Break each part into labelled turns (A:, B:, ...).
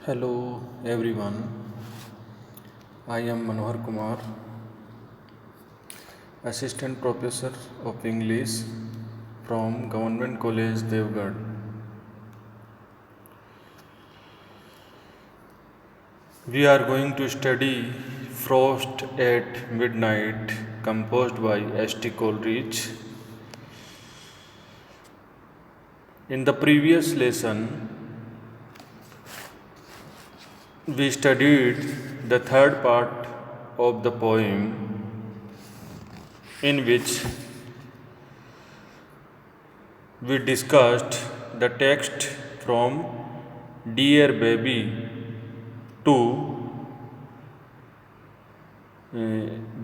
A: Hello everyone, I am Manohar Kumar, Assistant Professor of English from Government College Devgarh. We are going to study Frost at Midnight, composed by S.T. Coleridge. In the previous lesson, we studied the third part of the poem, in which we discussed the text from Dear Baby to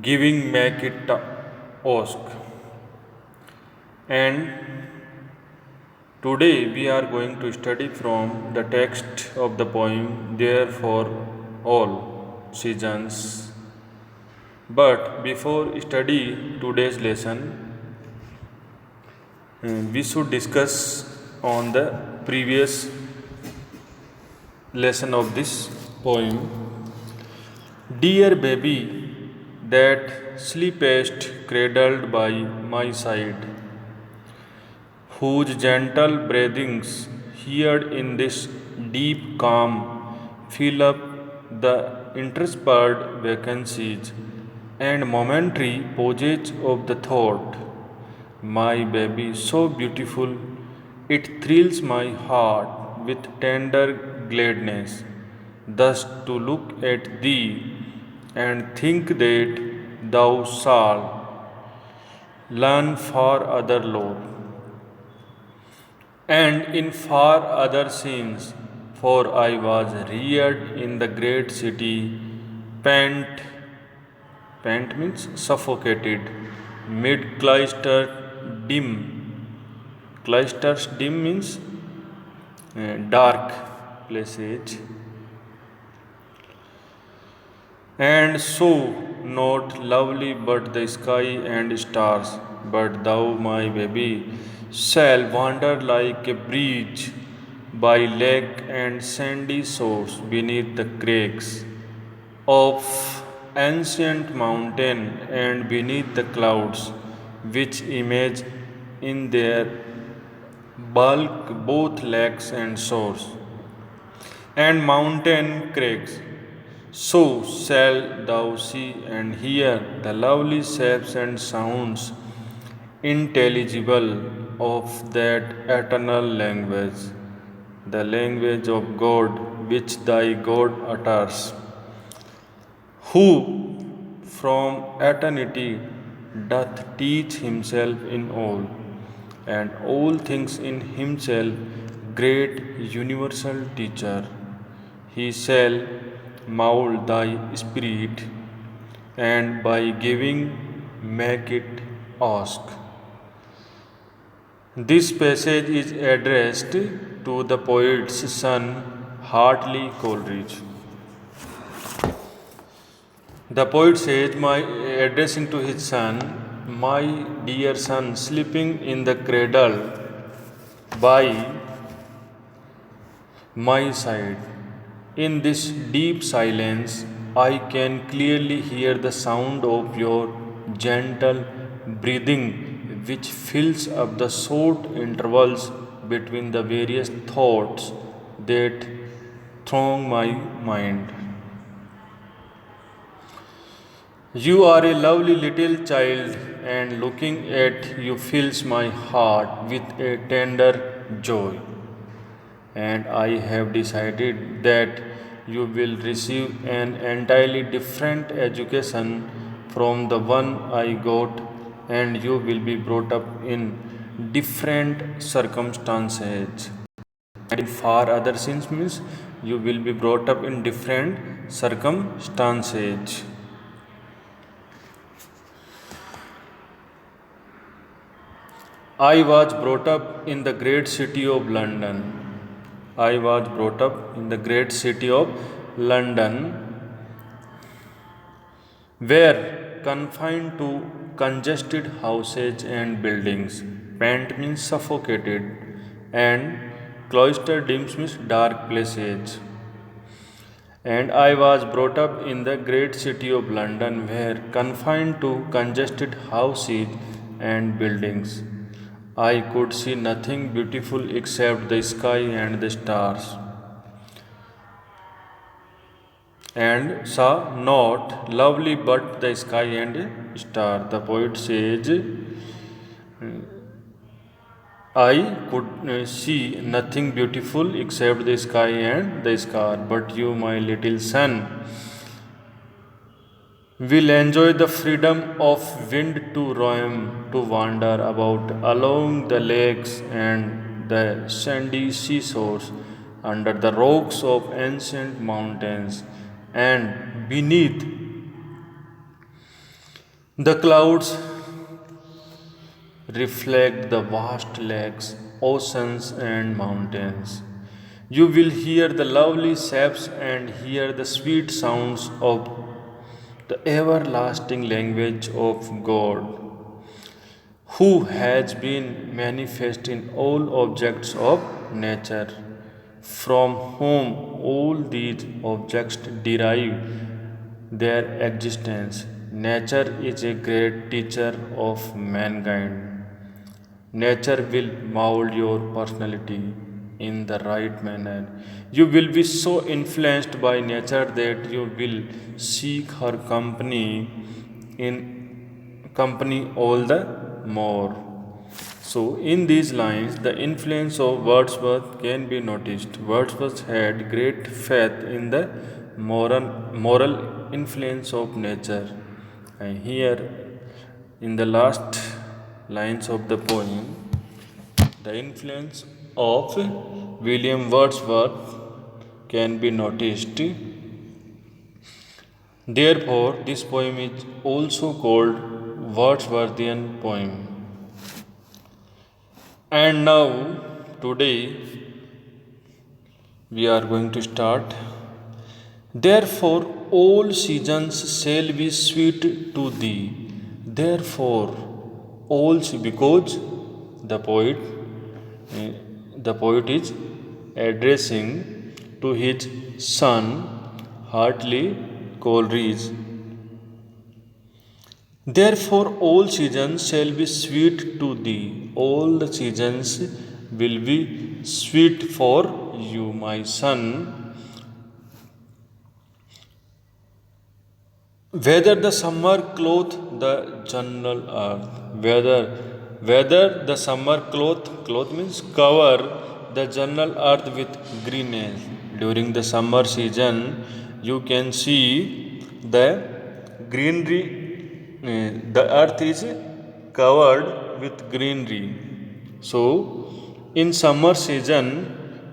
A: Giving Make It Ask. And today we are going to study from the text of the poem There for All Seasons. But before study today's lesson, we should discuss on the previous lesson of this poem. Dear baby that sleepest cradled by my side, whose gentle breathings heard in this deep calm fill up the interspersed vacancies and momentary pauses of the thought. My baby, so beautiful, it thrills my heart with tender gladness, thus to look at thee and think that thou shalt learn far other lore, and in far other scenes, for I was reared in the great city, pent, pent means suffocated, mid dim. Cloisters dim means dark places, and so not lovely but the sky and stars, but thou, my baby, shall wander like a breeze by lake and sandy shores beneath the crags of ancient mountain and beneath the clouds which image in their bulk both lakes and shores and mountain crags. So shalt thou see and hear the lovely shapes and sounds intelligible of that eternal language, the language of God which thy God utters, who from eternity doth teach himself in all, and all things in himself, great universal teacher. He shall mould thy spirit, and by giving make it ask. This passage is addressed to the poet's son, Hartley Coleridge. The poet says, addressing to his son, my dear son, sleeping in the cradle by my side. In this deep silence, I can clearly hear the sound of your gentle breathing, which fills up the short intervals between the various thoughts that throng my mind. You are a lovely little child, and looking at you fills my heart with a tender joy. And I have decided that you will receive an entirely different education from the one I got, and you will be brought up in different circumstances. And in far other scenes means you will be brought up in different circumstances. I was brought up in the great city of London. I was brought up in the great city of London, where confined to congested houses and buildings, pent means suffocated, and cloistered means dark places. And I was brought up in the great city of London, where, confined to congested houses and buildings, I could see nothing beautiful except the sky and the stars, and saw not lovely but the sky and star. The poet says, I could see nothing beautiful except the sky and the star, but you, my little son, will enjoy the freedom of wind to roam, to wander about along the lakes and the sandy seashores, under the rocks of ancient mountains, and beneath the clouds reflect the vast lakes, oceans, and mountains. You will hear the lovely saps and hear the sweet sounds of the everlasting language of God, who has been manifest in all objects of nature, from whom all these objects derive their existence. Nature is a great teacher of mankind. Nature will mold your personality in the right manner. You will be so influenced by nature that you will seek her company all the more. So, in these lines, the influence of Wordsworth can be noticed. Wordsworth had great faith in the moral influence of nature. And here, in the last lines of the poem, the influence of William Wordsworth can be noticed. Therefore, this poem is also called Wordsworthian poem. And now, today, we are going to start. Therefore, all seasons shall be sweet to thee. Therefore, because the poet, eh, the poet is addressing to his son, Hartley Coleridge. Therefore, all seasons shall be sweet to thee. All the seasons will be sweet for you, my son. Whether the summer cloth the general earth, whether the summer cloth means cover the general earth with greenery. During the summer season, you can see the greenery. The earth is covered with greenery. So, in summer season,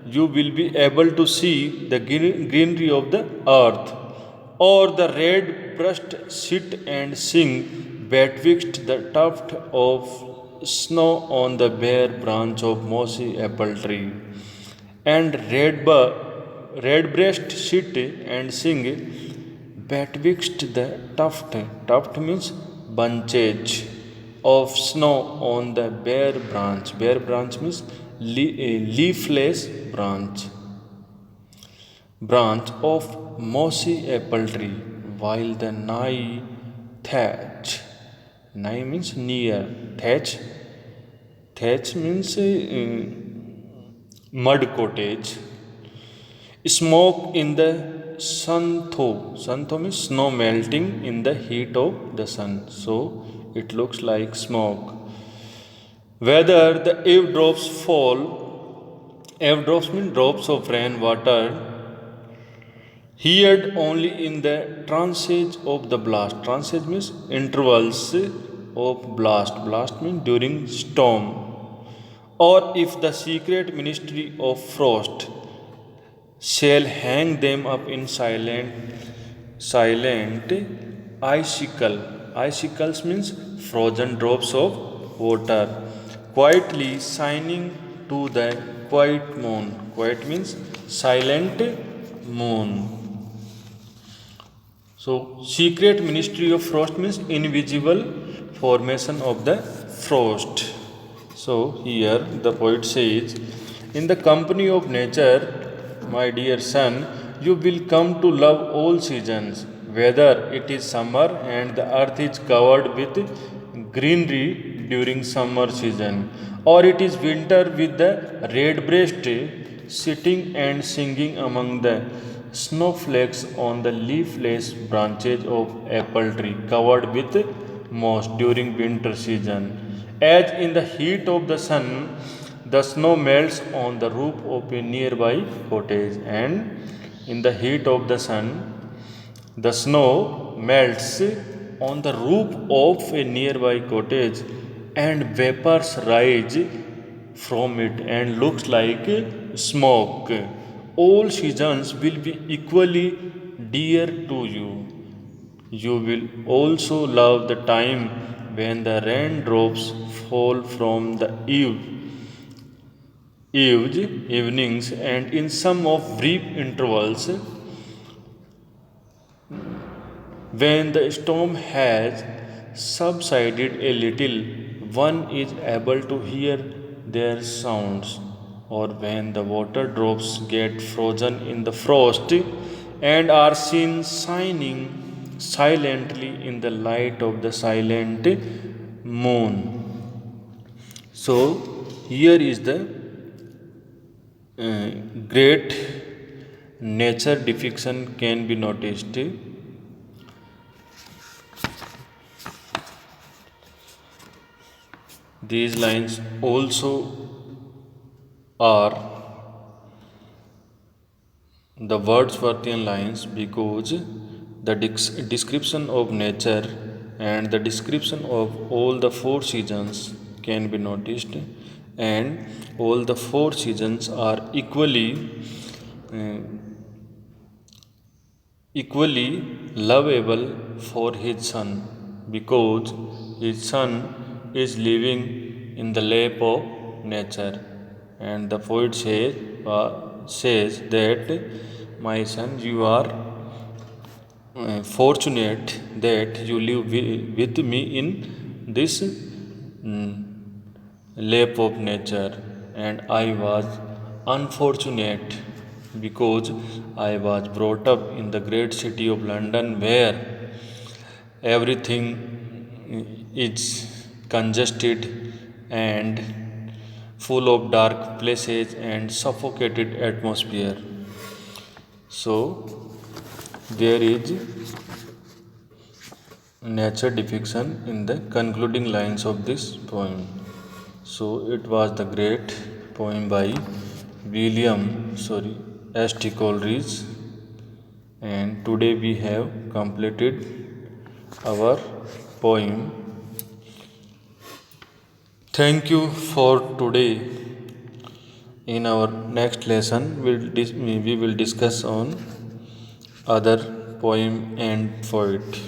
A: you will be able to see the greenery of the earth, or the red brushed sit and sing betwixt the tuft of snow on the bare branch of mossy apple tree, and redbreast sit and sing betwixt the tuft means bunches of snow on the bare branch means leafless branch of mossy apple tree, while the thatch, nigh means near, thatch means mud cottage, smoke in the santho means snow melting in the heat of the sun, so it looks like smoke. Whether the eavesdrops mean drops of rain water, heard only in the transage of the blast. Transage means intervals of blast. Blast means during storm. Or if the secret ministry of frost shall hang them up in silent icicle. Icicles means frozen drops of water, quietly shining to the quiet moon. Quiet means silent moon. So, secret ministry of frost means invisible formation of the frost. So, here the poet says, in the company of nature, my dear son, you will come to love all seasons, whether it is summer and the earth is covered with greenery during summer season, or it is winter with the redbreast sitting and singing among the snowflakes on the leafless branches of apple tree covered with moss during winter season. As in the heat of the sun, the snow melts on the roof of a nearby cottage, and in the heat of the sun, the snow melts on the roof of a nearby cottage, and vapors rise from it and looks like smoke. All seasons will be equally dear to you. You will also love the time when the raindrops fall from the evenings, and in some of brief intervals when the storm has subsided a little, one is able to hear their sounds, or when the water drops get frozen in the frost and are seen shining silently in the light of the silent moon. So, here is the great nature depiction can be noticed. These lines also are the Wordsworthian lines because the description of nature and the description of all the four seasons can be noticed, and all the four seasons are uh, equally lovable for his son, because his son is living in the lap of nature. And the poet says that, my son, you are fortunate that you live with me in this lap of nature, and I was unfortunate because I was brought up in the great city of London, where everything is congested and full of dark places and suffocated atmosphere. So there is nature depiction in the concluding lines of this poem. So it was the great poem by S.T. Coleridge, and today we have completed our poem. Thank you for today. In our next lesson, we will discuss on other poem and poet.